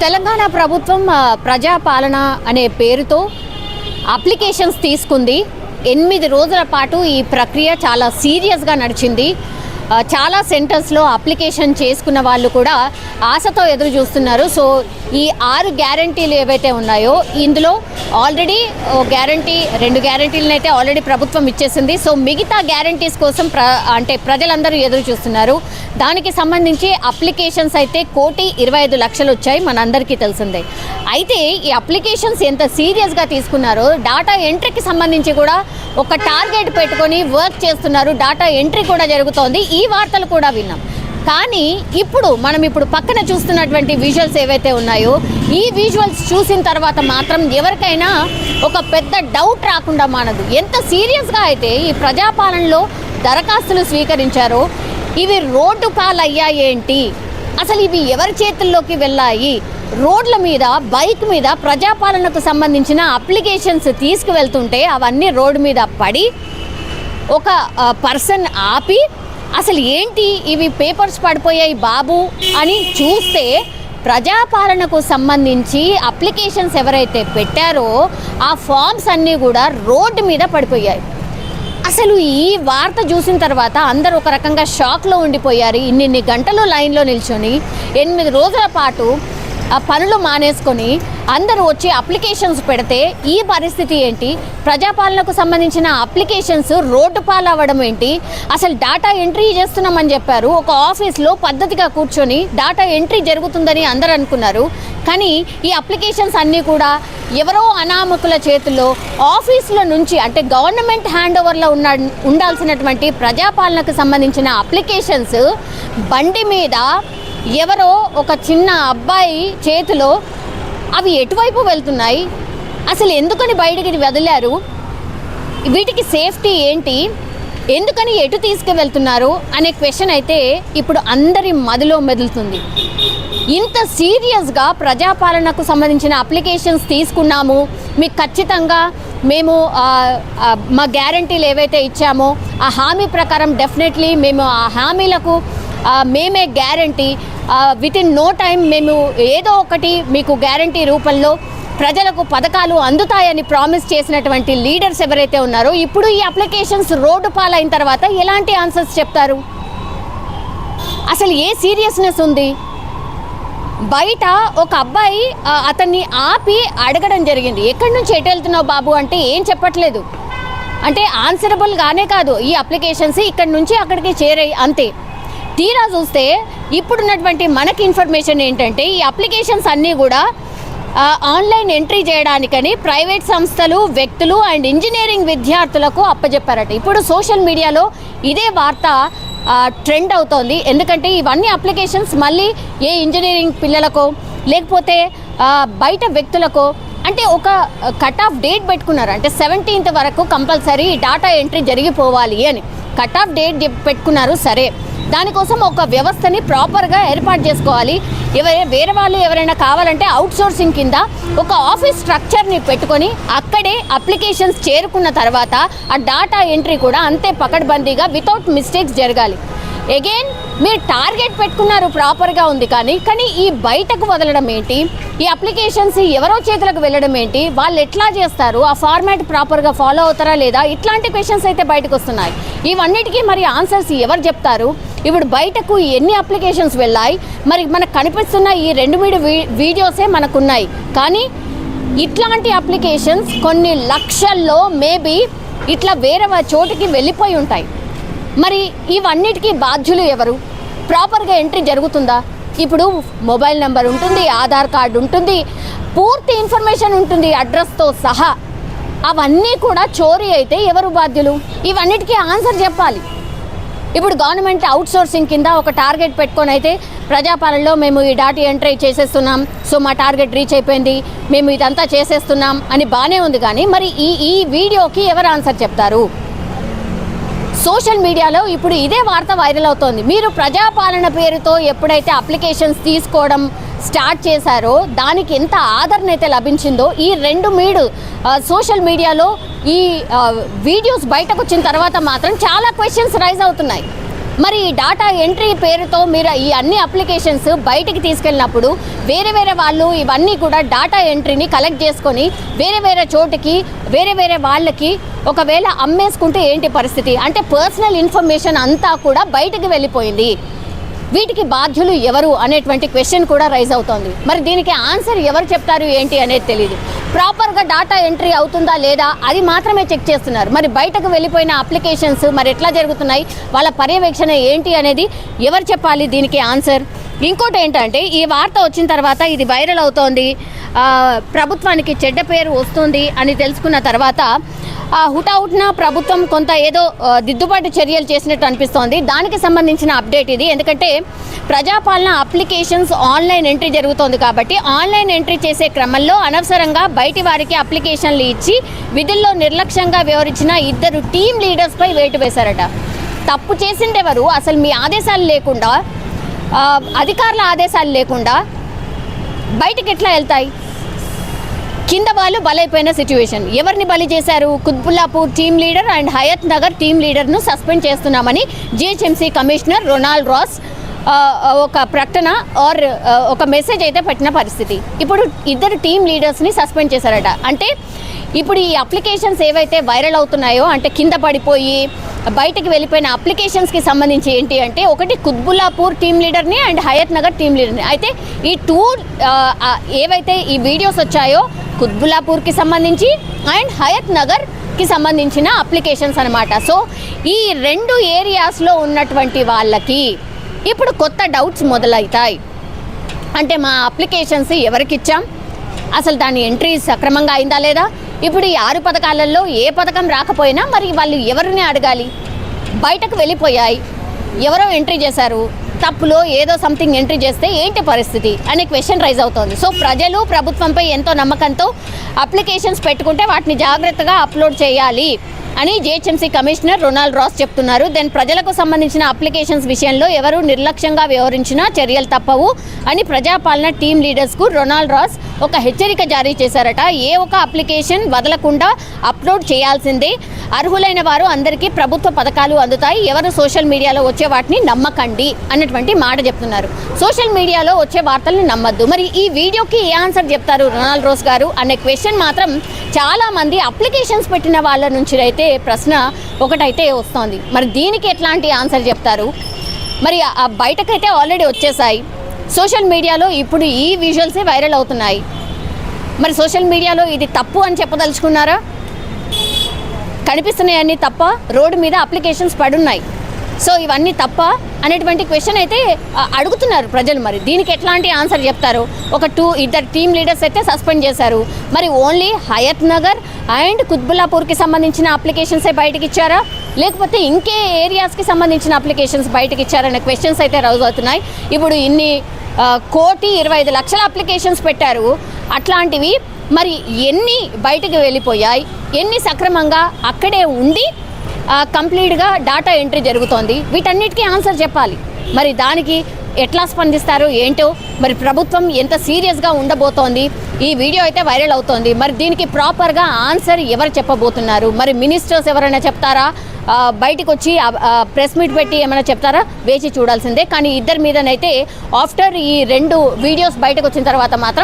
తెలంగాణ ప్రభుత్వం ప్రజాపాలన అనే పేరుతో అప్లికేషన్స్ తీసుకుంది. 8 రోజుల పాటు ఈ ప్రక్రియ చాలా సీరియస్గా నడిచింది. చాలా సెంటర్స్లో అప్లికేషన్ చేసుకున్న వాళ్ళు కూడా ఆశతో ఎదురు చూస్తున్నారు. సో ఈ 6 గ్యారంటీలు ఏవైతే ఉన్నాయో ఇందులో ఆల్రెడీ గ్యారంటీ 2 గ్యారంటీలను అయితే ఆల్రెడీ ప్రభుత్వం ఇచ్చేసింది. సో మిగతా గ్యారంటీస్ కోసం ప్రజలందరూ ఎదురు చూస్తున్నారు. దానికి సంబంధించి అప్లికేషన్స్ అయితే 1,25,00,000 వచ్చాయి, మనందరికీ తెలిసిందే. అయితే ఈ అప్లికేషన్స్ ఎంత సీరియస్గా తీసుకున్నారో డాటా ఎంట్రీకి సంబంధించి కూడా ఒక టార్గెట్ పెట్టుకొని వర్క్ చేస్తున్నారు. డాటా ఎంట్రీ కూడా జరుగుతోంది. ఈ వార్తలు కూడా విన్నాం. కానీ ఇప్పుడు పక్కన చూస్తున్నటువంటి విజువల్స్ ఏవైతే ఉన్నాయో ఈ విజువల్స్ చూసిన తర్వాత మాత్రం ఎవరికైనా ఒక పెద్ద డౌట్ రాకుండా మానదు. ఎంత సీరియస్గా అయితే ఈ ప్రజాపాలనలో దరఖాస్తులు స్వీకరించారో ఇవి రోడ్డు పాలయ్యాయేంటి, అసలు ఇవి ఎవరి చేతుల్లోకి వెళ్ళాయి, రోడ్ల మీద బైక్ మీద ప్రజాపాలనకు సంబంధించిన అప్లికేషన్స్ తీసుకువెళ్తుంటే అవన్నీ రోడ్డు మీద పడి ఒక పర్సన్ ఆపి అసలు ఏంటి ఇవి పేపర్స్ పడిపోయాయి బాబు అని చూస్తే ప్రజాపాలనకు సంబంధించి అప్లికేషన్స్ ఎవరైతే పెట్టారో ఆ ఫామ్స్ అన్నీ కూడా రోడ్డు మీద పడిపోయాయి. అసలు ఈ వార్త చూసిన తర్వాత అందరూ ఒక రకంగా షాక్లో ఉండిపోయారు. ఇన్ని గంటలు లైన్లో నిల్చొని 8 రోజుల పాటు పనులు మానేసుకొని అందరూ వచ్చి అప్లికేషన్స్ పెడితే ఈ పరిస్థితి ఏంటి, ప్రజాపాలనకు సంబంధించిన అప్లికేషన్స్ రోడ్డు పాలవ్వడం ఏంటి, అసలు డాటా ఎంట్రీ చేస్తున్నామని చెప్పారు. ఒక ఆఫీస్లో పద్ధతిగా కూర్చొని డాటా ఎంట్రీ జరుగుతుందని అందరూ అనుకున్నారు. కానీ ఈ అప్లికేషన్స్ అన్నీ కూడా ఎవరో అనామకుల చేతుల్లో ఆఫీసుల నుంచి అంటే గవర్నమెంట్ హ్యాండ్ ఓవర్లో ఉండాల్సినటువంటి ప్రజాపాలనకు సంబంధించిన అప్లికేషన్స్ బండి మీద ఎవరో ఒక చిన్న అబ్బాయి చేతిలో అవి ఎటువైపు వెళ్తున్నాయి, అసలు ఎందుకని బయటికి వదిలారు, వీటికి సేఫ్టీ ఏంటి, ఎందుకని ఎటు తీసుకువెళ్తున్నారు అనే క్వశ్చన్ అయితే ఇప్పుడు అందరి మదిలో మెదులుతుంది. ఇంత సీరియస్గా ప్రజాపాలనకు సంబంధించిన అప్లికేషన్స్ తీసుకున్నాము, మీకు ఖచ్చితంగా మేము మా గ్యారంటీలు ఏవైతే ఇచ్చామో ఆ హామీ ప్రకారం డెఫినెట్లీ మేము ఆ హామీలకు మేమే గ్యారంటీ వితిన్ నో టైం మేము ఏదో ఒకటి మీకు గ్యారంటీ రూపంలో ప్రజలకు పథకాలు అందుతాయని ప్రామిస్ చేసినటువంటి లీడర్స్ ఎవరైతే ఉన్నారో ఇప్పుడు ఈ అప్లికేషన్స్ రోడ్డు పాలైన తర్వాత ఎలాంటి ఆన్సర్స్ చెప్తారు, అసలు ఏ సీరియస్నెస్ ఉంది? బయట ఒక అబ్బాయి అతన్ని ఆపి అడగడం జరిగింది, ఎక్కడి నుంచి ఎటు వెళ్తున్నావు బాబు అంటే ఏం చెప్పట్లేదు, అంటే ఆన్సరబుల్గానే కాదు ఈ అప్లికేషన్స్ ఇక్కడి నుంచి అక్కడికి చేరాయి అంతే. తీరా చూస్తే ఇప్పుడున్నటువంటి మనకి ఇన్ఫర్మేషన్ ఏంటంటే ఈ అప్లికేషన్స్ అన్నీ కూడా ఆన్లైన్ ఎంట్రీ చేయడానికని ప్రైవేట్ సంస్థలు, వ్యక్తులు అండ్ ఇంజనీరింగ్ విద్యార్థులకు అప్పచెప్పారట. ఇప్పుడు సోషల్ మీడియాలో ఇదే వార్త ట్రెండ్ అవుతోంది. ఎందుకంటే ఇవన్నీ అప్లికేషన్స్ మళ్ళీ ఏ ఇంజనీరింగ్ పిల్లలకో లేకపోతే బయట వ్యక్తులకో అంటే ఒక కట్ ఆఫ్ డేట్ పెట్టుకున్నారు. అంటే 17th వరకు కంపల్సరీ డాటా ఎంట్రీ జరిగిపోవాలి అని కట్ ఆఫ్ డేట్ పెట్టుకున్నారు. సరే, దానికోసం ఒక వ్యవస్థని ప్రాపర్గా ఏర్పాటు చేసుకోవాలి. వేరే వాళ్ళు ఎవరైనా కావాలంటే అవుట్సోర్సింగ్ కింద ఒక ఆఫీస్ స్ట్రక్చర్ని పెట్టుకొని అక్కడే అప్లికేషన్స్ చేరుకున్న తర్వాత ఆ డాటా ఎంట్రీ కూడా అంతే పకడ్బందీగా వితౌట్ మిస్టేక్స్ జరగాలి. అగైన్ మీరు టార్గెట్ పెట్టుకున్నారు, ప్రాపర్గా ఉంది, కానీ ఈ బయటకు వదలడం ఏంటి, ఈ అప్లికేషన్స్ ఎవరో చేతులకు వెళ్ళడం ఏంటి, వాళ్ళు ఎట్లా చేస్తారు, ఆ ఫార్మాట్ ప్రాపర్గా ఫాలో అవుతారా లేదా, ఇట్లాంటి క్వశ్చన్స్ అయితే బయటకు వస్తున్నాయి. ఇవన్నిటికీ మరి ఆన్సర్స్ ఎవరు చెప్తారు? ఇప్పుడు బయటకు ఎన్ని అప్లికేషన్స్ వెళ్ళాయి, మరి మనకు కనిపిస్తున్న ఈ 2 వీడియోసే మనకున్నాయి. కానీ ఇట్లాంటి అప్లికేషన్స్ కొన్ని లక్షల్లో మేబీ ఇట్లా వేరే చోటుకి వెళ్ళిపోయి ఉంటాయి. మరి ఇవన్నిటికీ బాధ్యులు ఎవరు? ప్రాపర్గా ఎంట్రీ జరుగుతుందా? ఇప్పుడు మొబైల్ నెంబర్ ఉంటుంది, ఆధార్ కార్డు ఉంటుంది, పూర్తి ఇన్ఫర్మేషన్ ఉంటుంది అడ్రస్తో సహా. అవన్నీ కూడా చోరీ అయితే ఎవరు బాధ్యులు? ఇవన్నిటికీ ఆన్సర్ చెప్పాలి. ఇప్పుడు గవర్నమెంట్ అవుట్సోర్సింగ్ కింద ఒక టార్గెట్ పెట్టుకొని అయితే ప్రజాపాలనలో మేము ఈ డాటా ఎంట్రీ చేసేస్తున్నాం, సో మా టార్గెట్ రీచ్ అయిపోయింది, మేము ఇదంతా చేసేస్తున్నాం అని బాగానే ఉంది. కానీ మరి ఈ వీడియోకి ఎవరు ఆన్సర్ చెప్తారు? సోషల్ మీడియాలో ఇప్పుడు ఇదే వార్త వైరల్ అవుతోంది. మీరు ప్రజాపాలన పేరుతో ఎప్పుడైతే అప్లికేషన్స్ తీసుకోవడం స్టార్ట్ చేశారో దానికి ఎంత ఆదరణ అయితే లభించిందో ఈ 2 సోషల్ మీడియాలో ఈ వీడియోస్ బయటకు వచ్చిన తర్వాత మాత్రం చాలా క్వశ్చన్స్ రైజ్ అవుతున్నాయి. మరి ఈ డాటా ఎంట్రీ పేరుతో మీరు ఈ అన్ని అప్లికేషన్స్ బయటికి తీసుకెళ్ళినప్పుడు వేరే వాళ్ళు ఇవన్నీ కూడా డాటా ఎంట్రీని కలెక్ట్ చేసుకొని వేరే చోటుకి వేరే వాళ్ళకి ఒకవేళ అమ్మేసుకుంటే ఏంటి పరిస్థితి? అంటే పర్సనల్ ఇన్ఫర్మేషన్ అంతా కూడా బయటికి వెళ్ళిపోయింది. వీటికి బాధ్యులు ఎవరు అనేటువంటి క్వశ్చన్ కూడా రైజ్ అవుతోంది. మరి దీనికి ఆన్సర్ ఎవరు చెప్తారు ఏంటి అనేది తెలియదు. ప్రాపర్గా డాటా ఎంట్రీ అవుతుందా లేదా అది మాత్రమే చెక్ చేస్తున్నారు. మరి బయటకు వెళ్ళిపోయిన అప్లికేషన్స్ మరి ఎట్లా జరుగుతున్నాయి, వాళ్ళ పర్యవేక్షణ ఏంటి అనేది ఎవరు చెప్పాలి దీనికి ఆన్సర్? ఇంకోటి ఏంటంటే ఈ వార్త వచ్చిన తర్వాత ఇది వైరల్ అవుతోంది, ప్రభుత్వానికి చెడ్డ పేరు వస్తుంది అని తెలుసుకున్న తర్వాత హుటాహుటిన ప్రభుత్వం కొంత ఏదో దిద్దుబాటు చర్యలు చేసినట్టు అనిపిస్తోంది. దానికి సంబంధించిన అప్డేట్ ఇది. ఎందుకంటే ప్రజాపాలన అప్లికేషన్స్ ఆన్లైన్ ఎంట్రీ జరుగుతోంది కాబట్టి ఆన్లైన్ ఎంట్రీ చేసే క్రమంలో అనవసరంగా బయటి వారికి అప్లికేషన్లు ఇచ్చి విధుల్లో నిర్లక్ష్యంగా వ్యవహరించిన 2 టీమ్ లీడర్స్పై వేటు వేశారట. తప్పు చేసిండెవరు? అసలు మీ ఆదేశాలు లేకుండా, అధికారుల ఆదేశాలు లేకుండా బయటికి ఎట్లా వెళ్తాయి? కింద వాళ్ళు బలైపోయిన సిచ్యువేషన్. ఎవరిని బలి చేశారు? Quthbullapur team leader and Hayathnagar team లీడర్ను సస్పెండ్ చేస్తున్నామని జిహెచ్ఎంసీ కమిషనర్ రొనాల్డ్ రాస్ ఒక ప్రకటన ఒక మెసేజ్ అయితే పెట్టిన పరిస్థితి. ఇప్పుడు 2 టీమ్ లీడర్స్ని సస్పెండ్ చేశారట. అంటే ఇప్పుడు ఈ అప్లికేషన్స్ ఏవైతే వైరల్ అవుతున్నాయో, అంటే కింద పడిపోయి బయటికి వెళ్ళిపోయిన అప్లికేషన్స్కి సంబంధించి ఏంటి అంటే, ఒకటి కుత్బుల్లాపూర్ టీమ్ లీడర్ని అండ్ హయత్ నగర్ టీమ్ లీడర్ని. అయితే ఈ 2 ఏవైతే ఈ వీడియోస్ వచ్చాయో కుత్బుల్లాపూర్కి సంబంధించి అండ్ హయత్ నగర్కి సంబంధించిన అప్లికేషన్స్ అనమాట. సో ఈ 2 ఏరియాస్లో ఉన్నటువంటి వాళ్ళకి ఇప్పుడు కొత్త డౌట్స్ మొదలవుతాయి. అంటే మా అప్లికేషన్స్ ఎవరికి ఇచ్చాం, అసలు దాని ఎంట్రీ సక్రమంగా అయిందా లేదా? ఇప్పుడు ఈ 6 పథకాలలో ఏ పథకం రాకపోయినా మరి వాళ్ళు ఎవరిని అడగాలి? బయటకు వెళ్ళిపోయాయి, ఎవరో ఎంట్రీ చేశారు, తప్పులో ఏదో సంథింగ్ ఎంట్రీ చేస్తే ఏంటి పరిస్థితి అనే క్వశ్చన్ రైజ్ అవుతోంది. సో ప్రజలు ప్రభుత్వంపై ఎంతో నమ్మకంతో అప్లికేషన్స్ పెట్టుకుంటే వాటిని జాగ్రత్తగా అప్లోడ్ చేయాలి అని జిహెచ్ఎంసీ కమిషనర్ రొనాల్డ్ రాస్ చెప్తున్నారు. దెన్ ప్రజలకు సంబంధించిన అప్లికేషన్స్ విషయంలో ఎవరు నిర్లక్ష్యంగా వ్యవహరించినా చర్యలు తప్పవు అని ప్రజాపాలన టీమ్ లీడర్స్కు రొనాల్డ్ రాస్ ఒక హెచ్చరిక జారీ చేశారట. ఏ ఒక్క అప్లికేషన్ వదలకుండా అప్లోడ్ చేయాల్సిందే. అర్హులైన వారు అందరికీ ప్రభుత్వ పథకాలు అందుతాయి. ఎవరు సోషల్ మీడియాలో వచ్చే వాటిని నమ్మకండి అన్నటువంటి మాట చెప్తున్నారు. సోషల్ మీడియాలో వచ్చే వార్తల్ని నమ్మద్దు. మరి ఈ వీడియోకి ఏ ఆన్సర్ చెప్తారు రొనాల్డ్ రాస్ గారు అనే క్వశ్చన్ మాత్రం చాలామంది అప్లికేషన్స్ పెట్టిన వాళ్ళ నుంచి అయితే ప్రశ్న ఒకటైతే వస్తోంది. మరి దీనికి ఎట్లాంటి ఆన్సర్ చెప్తారు? మరి బయటకైతే ఆల్రెడీ వచ్చేసాయి. సోషల్ మీడియాలో ఇప్పుడు ఈ విజువల్సే వైరల్ అవుతున్నాయి. మరి సోషల్ మీడియాలో ఇది తప్పు అని చెప్పదలుచుకున్నారా? కనిపిస్తున్నాయన్నీ తప్ప, రోడ్డు మీద అప్లికేషన్స్ పడున్నాయి. సో ఇవన్నీ తప్ప అనేటువంటి క్వశ్చన్ అయితే అడుగుతున్నారు ప్రజలు. మరి దీనికి ఎట్లాంటి ఆన్సర్ చెప్తారు? ఒక 2 టీమ్ లీడర్స్ అయితే సస్పెండ్ చేశారు. మరి ఓన్లీ హయత్ నగర్ అండ్ కుత్బుల్లాపూర్కి సంబంధించిన అప్లికేషన్సే బయటకి ఇచ్చారా, లేకపోతే ఇంకే ఏరియాస్కి సంబంధించిన అప్లికేషన్స్ బయటకి ఇచ్చారనే క్వశ్చన్స్ అయితే రైజ్ అవుతున్నాయి. ఇప్పుడు ఇన్ని 1,25,00,000 అప్లికేషన్స్ పెట్టారు. అట్లాంటివి మరి ఎన్ని బయటకు వెళ్ళిపోయాయి, ఎన్ని సక్రమంగా అక్కడే ఉండి కంప్లీట్గా డాటా ఎంట్రీ జరుగుతోంది? వీటన్నిటికీ ఆన్సర్ చెప్పాలి. మరి దానికి ఎట్లా స్పందిస్తారు ఏంటో, మరి ప్రభుత్వం ఎంత సీరియస్గా ఉండబోతోంది? ఈ వీడియో అయితే వైరల్ అవుతోంది. మరి దీనికి ప్రాపర్గా ఆన్సర్ ఎవరు చెప్పబోతున్నారు? మరి మినిస్టర్స్ ఎవరైనా చెప్తారా? బయటకు వచ్చి ప్రెస్ మీట్ పెట్టి ఏమైనా చెప్తారా? వేచి చూడాల్సిందే. కానీ ఇద్దరి మీదనైతే ఆఫ్టర్ ఈ 2 వీడియోస్ బయటకు వచ్చిన తర్వాత మాత్రం